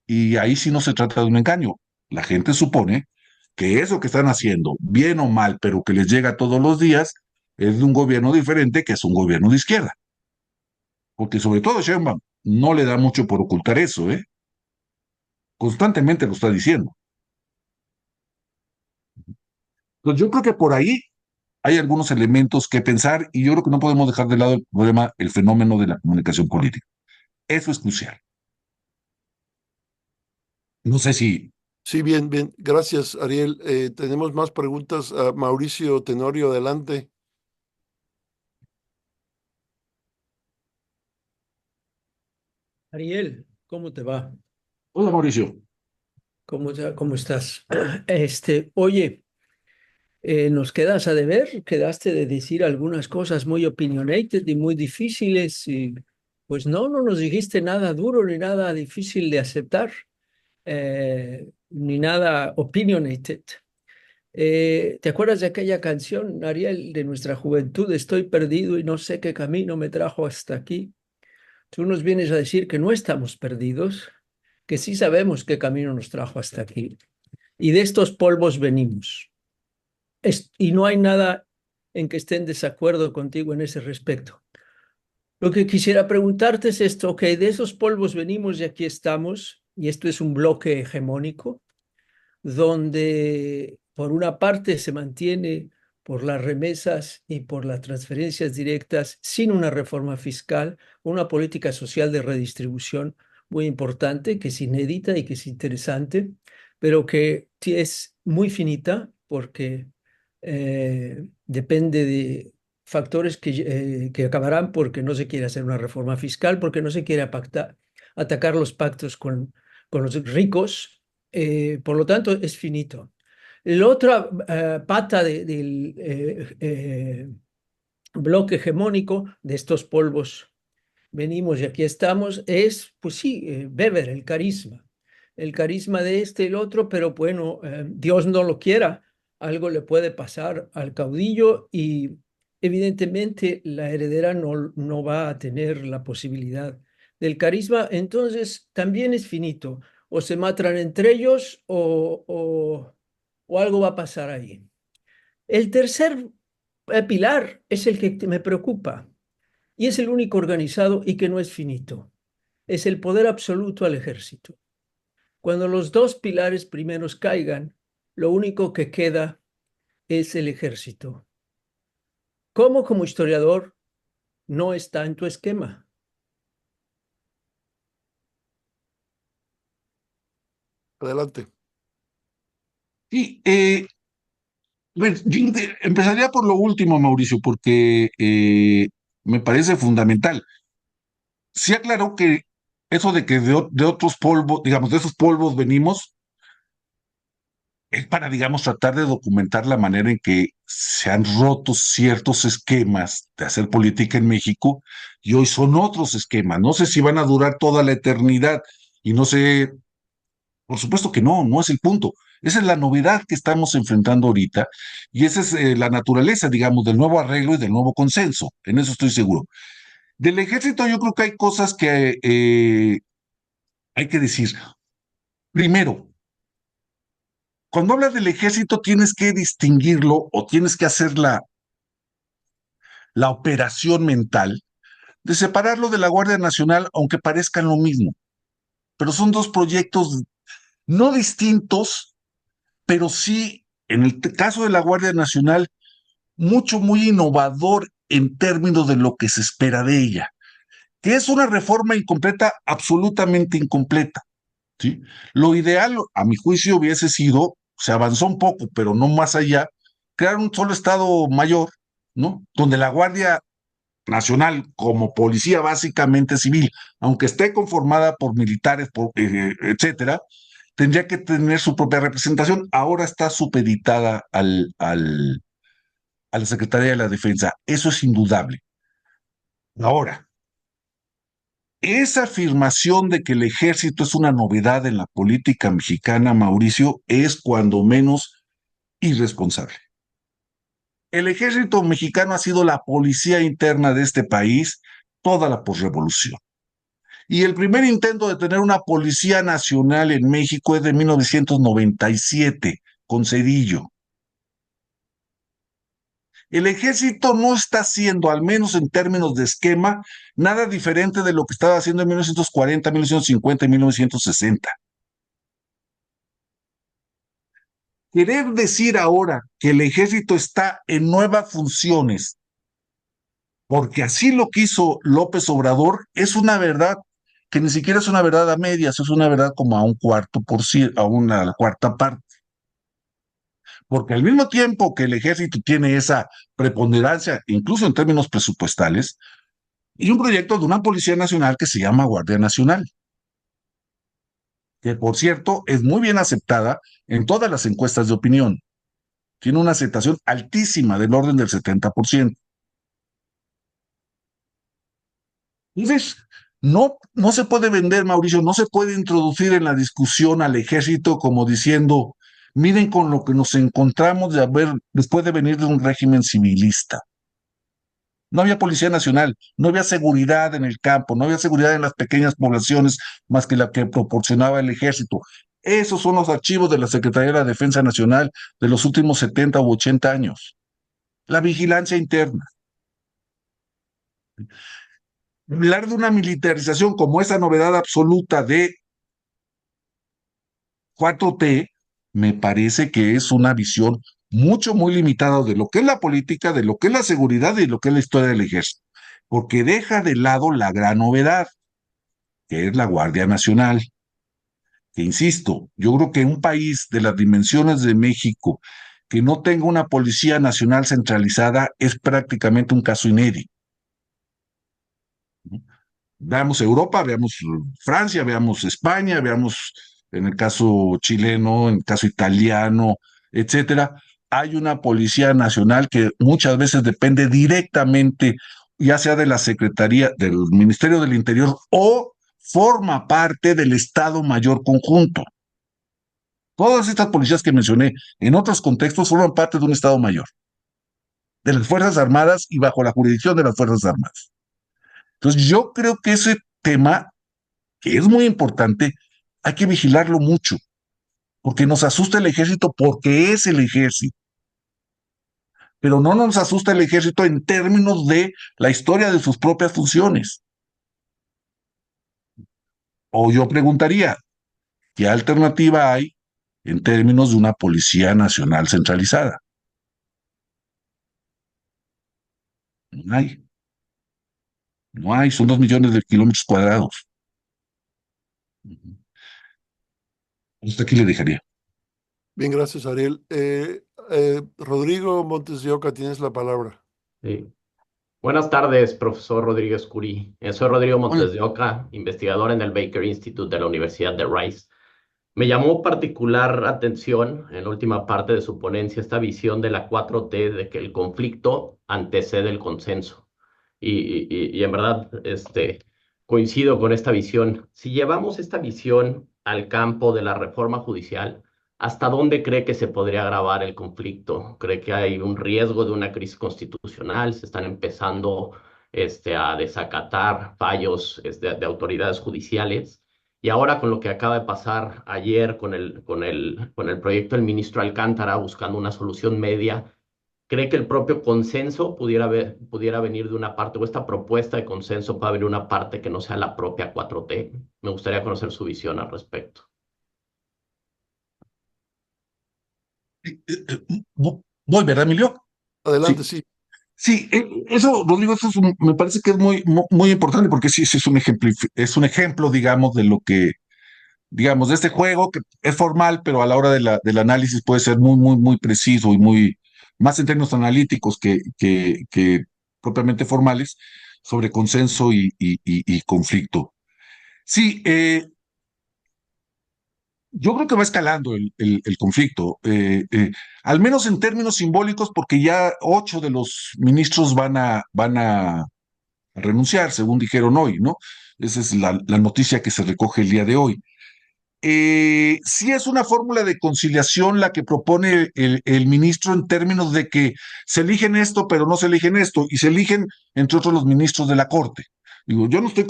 Y ahí sí no se trata de un engaño. La gente supone que eso que están haciendo, bien o mal, pero que les llega todos los días, es de un gobierno diferente, que es un gobierno de izquierda. Porque sobre todo Sheinbaum no le da mucho por ocultar eso, ¿eh? Constantemente lo está diciendo. Entonces yo creo que por ahí hay algunos elementos que pensar y yo creo que no podemos dejar de lado el problema, el fenómeno de la comunicación política. Eso es crucial. No sé si... Sí, bien, bien. Gracias, Ariel. Tenemos más preguntas. Mauricio Tenorio, adelante. Ariel, ¿cómo te va? Hola, Mauricio. ¿Cómo estás? Oye, nos quedas a deber, quedaste de decir algunas cosas muy opinionated y muy difíciles y pues no nos dijiste nada duro ni nada difícil de aceptar, ni nada opinionated. ¿Te acuerdas de aquella canción, Ariel, de nuestra juventud? Estoy perdido y no sé qué camino me trajo hasta aquí. Tú nos vienes a decir que no estamos perdidos, que sí sabemos qué camino nos trajo hasta aquí. Y de estos polvos venimos. Y no hay nada en que esté en desacuerdo contigo en ese respecto. Lo que quisiera preguntarte es esto, ok, de esos polvos venimos y aquí estamos, y esto es un bloque hegemónico, donde por una parte se mantiene por las remesas y por las transferencias directas sin una reforma fiscal, una política social de redistribución muy importante, que es inédita y que es interesante, pero que es muy finita porque depende de factores que acabarán porque no se quiere hacer una reforma fiscal, porque no se quiere atacar los pactos con los ricos, por lo tanto, es finito. La otra pata del bloque hegemónico de estos polvos venimos y aquí estamos es, pues sí, Weber, el carisma. El carisma de este y el otro, pero bueno, Dios no lo quiera, algo le puede pasar al caudillo y evidentemente la heredera no va a tener la posibilidad del carisma, entonces también es finito. O se matan entre ellos o algo va a pasar ahí. El tercer pilar es el que me preocupa y es el único organizado y que no es finito. Es el poder absoluto al ejército. Cuando los dos pilares primeros caigan, lo único que queda es el ejército. ¿Cómo como historiador no está en tu esquema? Adelante. Y bueno, empezaría por lo último, Mauricio, porque me parece fundamental. Sí aclaró que eso de que de otros polvos, digamos, de esos polvos venimos, es para, digamos, tratar de documentar la manera en que se han roto ciertos esquemas de hacer política en México y hoy son otros esquemas. No sé si van a durar toda la eternidad y no sé, por supuesto que no, no es el punto. Esa es la novedad que estamos enfrentando ahorita y esa es la naturaleza, digamos, del nuevo arreglo y del nuevo consenso. En eso estoy seguro. Del ejército yo creo que hay cosas que hay que decir. Primero, cuando hablas del ejército tienes que distinguirlo o tienes que hacer la operación mental de separarlo de la Guardia Nacional, aunque parezcan lo mismo. Pero son dos proyectos no distintos, pero sí, en el caso de la Guardia Nacional, muy innovador en términos de lo que se espera de ella, que es una reforma incompleta, absolutamente incompleta. ¿Sí? Lo ideal, a mi juicio, hubiese sido, se avanzó un poco, pero no más allá, crear un solo Estado mayor, ¿no? Donde la Guardia Nacional, como policía básicamente civil, aunque esté conformada por militares, etcétera, tendría que tener su propia representación. Ahora está supeditada a la Secretaría de la Defensa. Eso es indudable. Ahora, Esa afirmación de que el ejército es una novedad en la política mexicana, Mauricio, es cuando menos irresponsable. El ejército mexicano ha sido la policía interna de este país toda la posrevolución. Y el primer intento de tener una policía nacional en México es de 1997, con Cedillo. El ejército no está haciendo, al menos en términos de esquema, nada diferente de lo que estaba haciendo en 1940, 1950 y 1960. Querer decir ahora que el ejército está en nuevas funciones, porque así lo quiso López Obrador, es una verdad que ni siquiera es una verdad a medias, es una verdad como a un cuarto por ciento, a una cuarta parte. Porque al mismo tiempo que el ejército tiene esa preponderancia, incluso en términos presupuestales, y un proyecto de una Policía Nacional que se llama Guardia Nacional, que por cierto es muy bien aceptada en todas las encuestas de opinión. Tiene una aceptación altísima del orden del 70%. Entonces, no se puede vender, Mauricio, no se puede introducir en la discusión al ejército como diciendo, miren con lo que nos encontramos después de venir de un régimen civilista. No había Policía Nacional, no había seguridad en el campo, no había seguridad en las pequeñas poblaciones más que la que proporcionaba el ejército. Esos son los archivos de la Secretaría de la Defensa Nacional de los últimos 70 u 80 años. La vigilancia interna. Hablar de una militarización como esa novedad absoluta de 4T, me parece que es una visión muy limitada de lo que es la política, de lo que es la seguridad y de lo que es la historia del ejército, porque deja de lado la gran novedad, que es la Guardia Nacional, que insisto, yo creo que un país de las dimensiones de México que no tenga una Policía Nacional centralizada es prácticamente un caso inédito. Veamos Europa, veamos Francia, veamos España, veamos en el caso chileno, en el caso italiano, etcétera. Hay una Policía Nacional que muchas veces depende directamente, ya sea de la Secretaría del Ministerio del Interior o forma parte del Estado Mayor Conjunto. Todas estas policías que mencioné en otros contextos forman parte de un Estado Mayor, de las Fuerzas Armadas y bajo la jurisdicción de las Fuerzas Armadas. Entonces, yo creo que ese tema, que es muy importante, hay que vigilarlo mucho, porque nos asusta el ejército porque es el ejército, pero no nos asusta el ejército en términos de la historia de sus propias funciones. O yo preguntaría, ¿qué alternativa hay en términos de una Policía Nacional centralizada? No hay, no hay, son 2 millones de kilómetros cuadrados. Hasta aquí le dejaría. Bien, gracias, Ariel. Rodrigo Montes de Oca, tienes la palabra. Sí. Buenas tardes, profesor Rodríguez Curí. Soy Rodrigo Hola. Montes de Oca, investigador en el Baker Institute de la Universidad de Rice. Me llamó particular atención en la última parte de su ponencia esta visión de la 4T de que el conflicto antecede el consenso. Y en verdad coincido con esta visión. Si llevamos esta visión al campo de la reforma judicial, ¿hasta dónde cree que se podría agravar el conflicto? ¿Cree que hay un riesgo de una crisis constitucional? ¿Se están empezando a desacatar fallos de autoridades judiciales? Y ahora con lo que acaba de pasar ayer con el proyecto del ministro Alcántara buscando una solución media, ¿cree que el propio consenso pudiera venir de una parte, o esta propuesta de consenso pueda venir de una parte que no sea la propia 4T? Me gustaría conocer su visión al respecto. Voy, ¿verdad, Emilio? Adelante, Sí. sí. Sí, eso, Rodrigo, me parece que es muy importante porque sí, sí es un ejemplo, digamos, de lo que, digamos, de este juego que es formal, pero a la hora del análisis puede ser muy preciso y más en términos analíticos que propiamente formales, sobre consenso y conflicto. Sí, yo creo que va escalando el conflicto, al menos en términos simbólicos, porque ya 8 de los ministros van a renunciar, según dijeron hoy, ¿no? Esa es la noticia que se recoge el día de hoy. Sí es una fórmula de conciliación la que propone el ministro en términos de que se eligen esto, pero no se eligen esto, y se eligen, entre otros, los ministros de la Corte. Digo, yo no estoy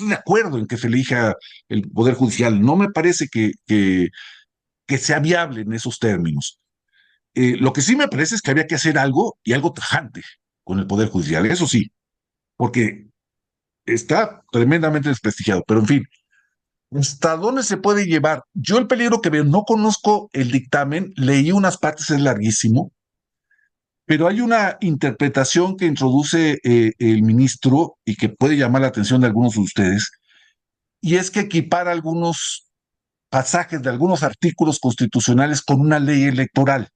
de acuerdo en que se elija el Poder Judicial. No me parece que sea viable en esos términos. Lo que sí me parece es que había que hacer algo y algo tajante con el Poder Judicial, eso sí, porque está tremendamente desprestigiado, pero en fin. ¿Hasta dónde se puede llevar? Yo el peligro que veo, no conozco el dictamen, leí unas partes, es larguísimo, pero hay una interpretación que introduce el ministro y que puede llamar la atención de algunos de ustedes, y es que equipara algunos pasajes de algunos artículos constitucionales con una ley electoral.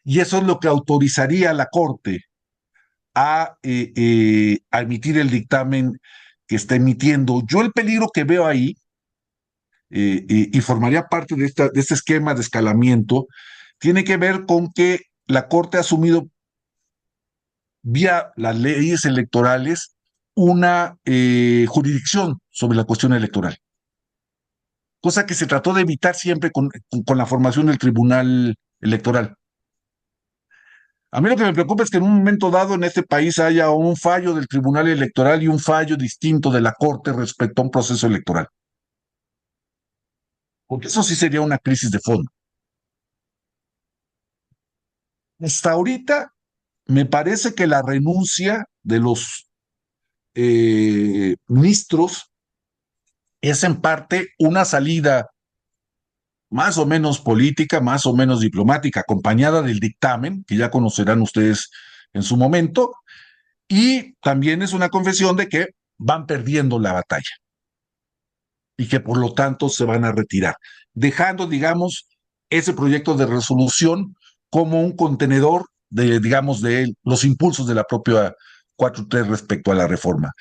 Y eso es lo que autorizaría a la Corte a emitir el dictamen que está emitiendo. Yo el peligro que veo ahí y formaría parte de este esquema de escalamiento, tiene que ver con que la Corte ha asumido vía las leyes electorales una jurisdicción sobre la cuestión electoral, cosa que se trató de evitar siempre con la formación del Tribunal Electoral. A mí lo que me preocupa es que en un momento dado en este país haya un fallo del Tribunal Electoral y un fallo distinto de la Corte respecto a un proceso electoral, porque eso sí sería una crisis de fondo. Hasta ahorita me parece que la renuncia de los ministros es en parte una salida más o menos política, más o menos diplomática, acompañada del dictamen, que ya conocerán ustedes en su momento, y también es una confesión de que van perdiendo la batalla y que por lo tanto se van a retirar, dejando, digamos, ese proyecto de resolución como un contenedor de, digamos, de los impulsos de la propia 4.3 respecto a la reforma.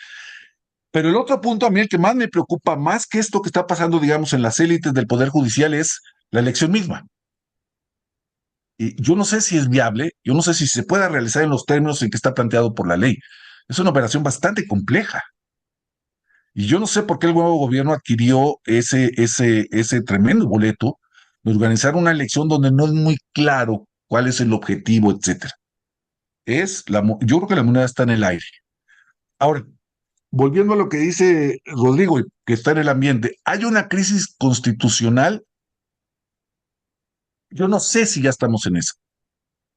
Pero el otro punto a mí, el que más me preocupa, más que esto que está pasando, digamos, en las élites del Poder Judicial, es la elección misma. Y yo no sé si es viable, yo no sé si se pueda realizar en los términos en que está planteado por la ley. Es una operación bastante compleja. Y yo no sé por qué el nuevo gobierno adquirió ese tremendo boleto de organizar una elección donde no es muy claro cuál es el objetivo, etcétera. Yo creo que la moneda está en el aire. Ahora, volviendo a lo que dice Rodrigo, que está en el ambiente, hay una crisis constitucional. Yo no sé si ya estamos en eso.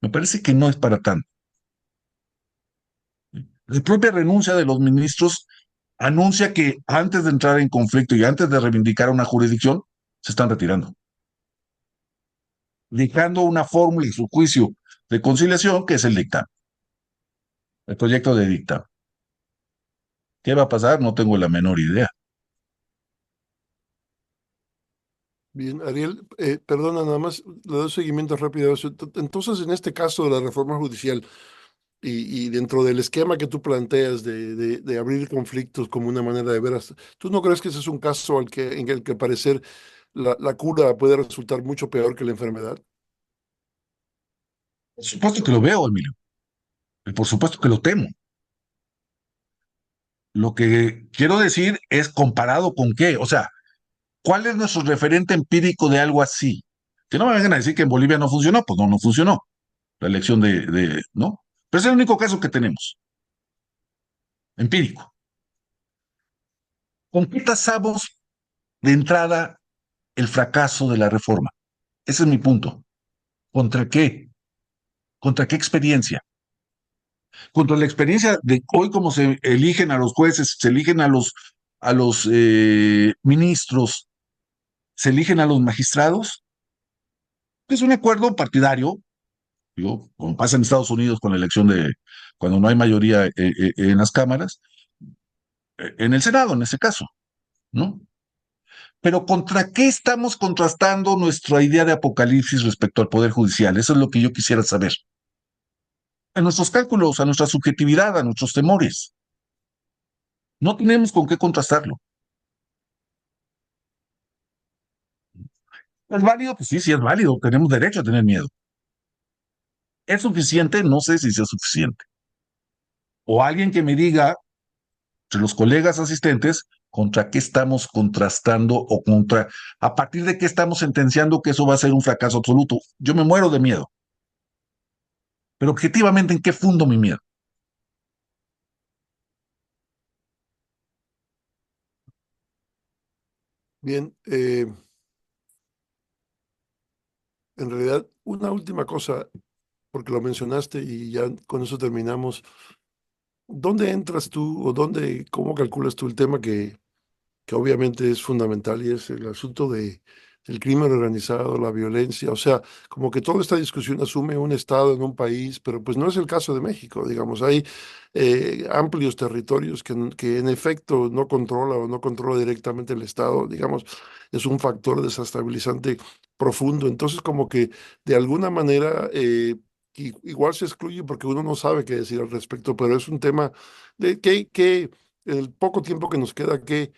Me parece que no es para tanto. La propia renuncia de los ministros anuncia que antes de entrar en conflicto y antes de reivindicar una jurisdicción, se están retirando, dejando una fórmula en su juicio de conciliación que es el dictamen, el proyecto de dictamen. ¿Qué va a pasar? No tengo la menor idea. Bien, Ariel, perdona, nada más le doy seguimiento rápido a eso. Entonces, en este caso de la reforma judicial y dentro del esquema que tú planteas de abrir conflictos como una manera de ver, ¿tú no crees que ese es un caso en el que al parecer la cura puede resultar mucho peor que la enfermedad? Por supuesto que lo veo, Emilio. Y por supuesto que lo temo. Lo que quiero decir es comparado con qué. O sea, ¿cuál es nuestro referente empírico de algo así? Que no me vengan a decir que en Bolivia no funcionó, pues no funcionó. La elección ¿no? Pero es el único caso que tenemos, empírico. ¿Con qué tasamos de entrada el fracaso de la reforma? Ese es mi punto. ¿Contra qué? ¿Contra qué experiencia? Contra la experiencia de hoy, como se eligen a los jueces, se eligen a los ministros, se eligen a los magistrados. Es un acuerdo partidario, digo, como pasa en Estados Unidos con la elección cuando no hay mayoría en las cámaras, en el Senado en ese caso, ¿no? Pero ¿contra qué estamos contrastando nuestra idea de apocalipsis respecto al Poder Judicial? Eso es lo que yo quisiera saber. A nuestros cálculos, a nuestra subjetividad, a nuestros temores. No tenemos con qué contrastarlo. ¿Es válido? Pues sí, sí es válido. Tenemos derecho a tener miedo. ¿Es suficiente? No sé si sea suficiente. O alguien que me diga entre los colegas asistentes, contra qué estamos contrastando o a partir de qué estamos sentenciando que eso va a ser un fracaso absoluto. Yo me muero de miedo. Pero objetivamente, ¿en qué fundo mi miedo? Bien, en realidad, una última cosa, porque lo mencionaste y ya con eso terminamos. ¿Dónde entras tú o cómo calculas tú el tema que obviamente es fundamental y es el asunto del crimen organizado, la violencia? O sea, como que toda esta discusión asume un estado en un país, pero pues no es el caso de México, digamos. Hay amplios territorios que en efecto no controla o no controla directamente el estado, digamos, es un factor desestabilizante profundo. Entonces, como que de alguna manera igual se excluye porque uno no sabe qué decir al respecto, pero es un tema de que el poco tiempo que nos queda, ¿qué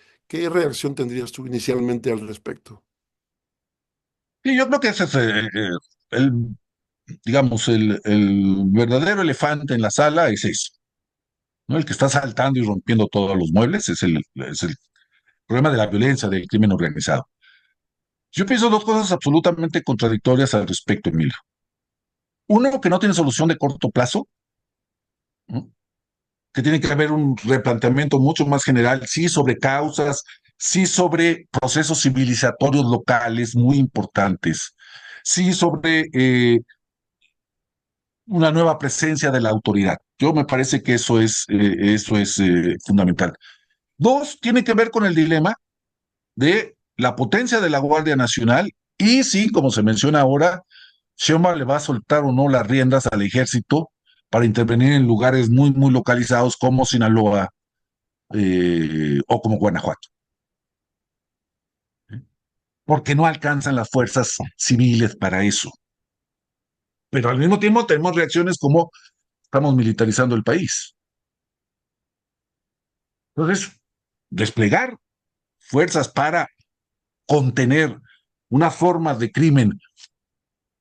reacción tendrías tú inicialmente al respecto? Y yo creo que ese es el, digamos, el verdadero elefante en la sala es eso, ¿no? El que está saltando y rompiendo todos los muebles es el problema de la violencia, del crimen organizado. Yo pienso dos cosas absolutamente contradictorias al respecto, Emilio. Uno, que no tiene solución de corto plazo, ¿no? Que tiene que haber un replanteamiento mucho más general, sí sobre causas, sí sobre procesos civilizatorios locales muy importantes, sí sobre una nueva presencia de la autoridad. Yo me parece que eso es fundamental. Dos, tiene que ver con el dilema de la potencia de la Guardia Nacional y sí, como se menciona ahora, Sheinbaum le va a soltar o no las riendas al ejército para intervenir en lugares muy, muy localizados como Sinaloa o como Guanajuato, porque no alcanzan las fuerzas civiles para eso. Pero al mismo tiempo tenemos reacciones como estamos militarizando el país. Entonces, desplegar fuerzas para contener una forma de crimen,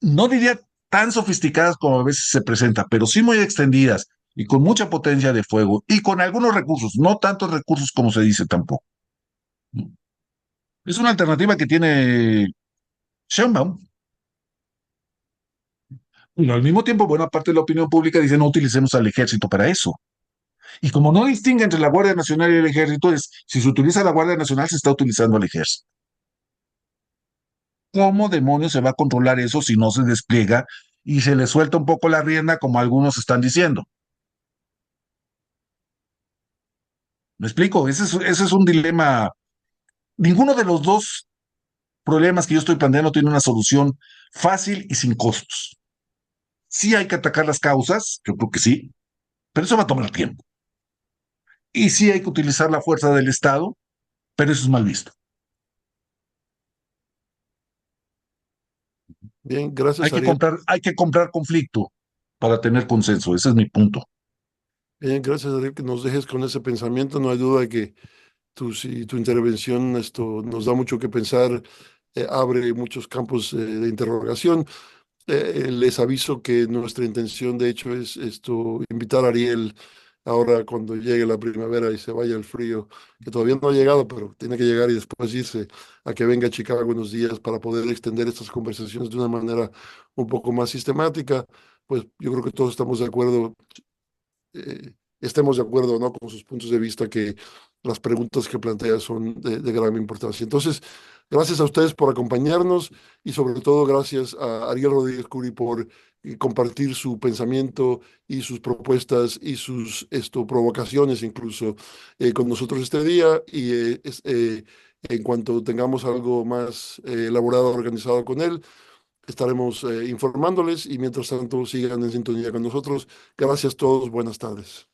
no diría tan sofisticadas como a veces se presenta, pero sí muy extendidas y con mucha potencia de fuego y con algunos recursos, no tantos recursos como se dice tampoco. Es una alternativa que tiene Sheinbaum. Y al mismo tiempo, buena parte de la opinión pública dice no utilicemos al ejército para eso. Y como no distingue entre la Guardia Nacional y el ejército, es si se utiliza la Guardia Nacional, se está utilizando al ejército. ¿Cómo demonios se va a controlar eso si no se despliega y se le suelta un poco la rienda, como algunos están diciendo? ¿Me explico? Ese es un dilema. Ninguno de los dos problemas que yo estoy planteando tiene una solución fácil y sin costos. Sí hay que atacar las causas, yo creo que sí, pero eso va a tomar tiempo. Y sí hay que utilizar la fuerza del Estado, pero eso es mal visto. Bien, Hay gracias, que Ariel. comprar, hay que comprar conflicto para tener consenso. Ese es mi punto. Bien, gracias, Ariel, que nos dejes con ese pensamiento. No hay duda de que tu intervención esto nos da mucho que pensar, abre muchos campos de interrogación. Les aviso que nuestra intención, de hecho, es esto, invitar a Ariel ahora cuando llegue la primavera y se vaya el frío, que todavía no ha llegado, pero tiene que llegar y después irse, a que venga a Chicago unos días para poder extender estas conversaciones de una manera un poco más sistemática. Pues yo creo que todos estamos de acuerdo, estemos de acuerdo o no con sus puntos de vista, que las preguntas que plantea son de gran importancia. Entonces, gracias a ustedes por acompañarnos y sobre todo gracias a Ariel Rodríguez Curi por compartir su pensamiento y sus propuestas y sus provocaciones incluso con nosotros este día y en cuanto tengamos algo más elaborado, organizado con él, estaremos informándoles y mientras tanto sigan en sintonía con nosotros. Gracias a todos, buenas tardes.